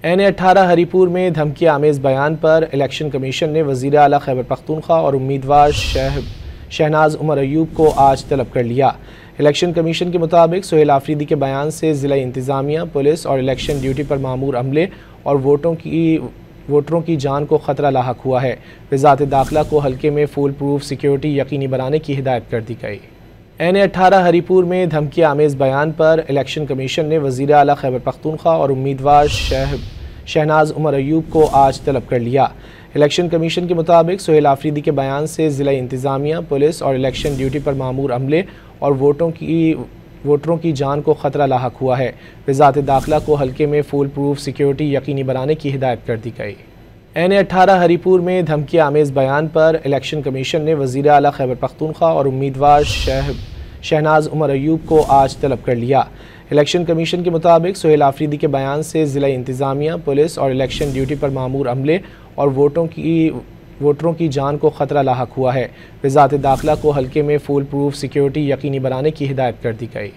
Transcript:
NA-18 Haripur में धमकी आमेज़ बयान पर इलेक्शन कमीशन ने वज़ीर आला खैबर पख्तूनख्वा और उम्मीदवार शहनाज उमर अयूब को आज तलब कर लिया। इलेक्शन कमीशन के मुताबिक सुहेल आफरीदी के बयान से ज़िला इंतज़ामिया, पुलिस और इलेक्शन ड्यूटी पर मामूर अमले और वोटरों की जान को ख़तरा लाहक हुआ है। वज़ारत दाखिला को हल्के में फुल प्रूफ सिक्योरिटी यकीनी बनाने की हिदायत कर दी गई। NA-18 हरीपुर में धमकी आमेज़ बयान पर इलेक्शन कमीशन ने वज़ीर आला खैबर पख्तूनख्वा और उम्मीदवार शहनाज उमर अयूब को आज तलब कर लिया। इलेक्शन कमीशन के मुताबिक सुहेल आफरीदी के बयान से ज़िला इंतज़ामिया, पुलिस और इलेक्शन ड्यूटी पर मामूर अमले और वोटरों की जान को ख़तरा लाहक हुआ है। वज़ारत दाखिला को हल्के में फुल प्रूफ सिक्योरिटी यकीनी बनाने की हिदायत कर दी गई। NA-18 हरीपुर में धमकी आमेज़ बयान पर इलेक्शन कमीशन ने वज़ीर आला खैबर पख्तूनख्वा और उम्मीदवार शहनाज उमर अयूब को आज तलब कर लिया। इलेक्शन कमीशन के मुताबिक सुहेल आफरीदी के बयान से ज़िला इंतज़ामिया, पुलिस और इलेक्शन ड्यूटी पर मामूर अमले और वोटरों की जान को ख़तरा लाहक हुआ है। वज़ारत दाखिला को हल्के में फुल प्रूफ सिक्योरिटी यकीनी बनाने की हिदायत कर दी गई।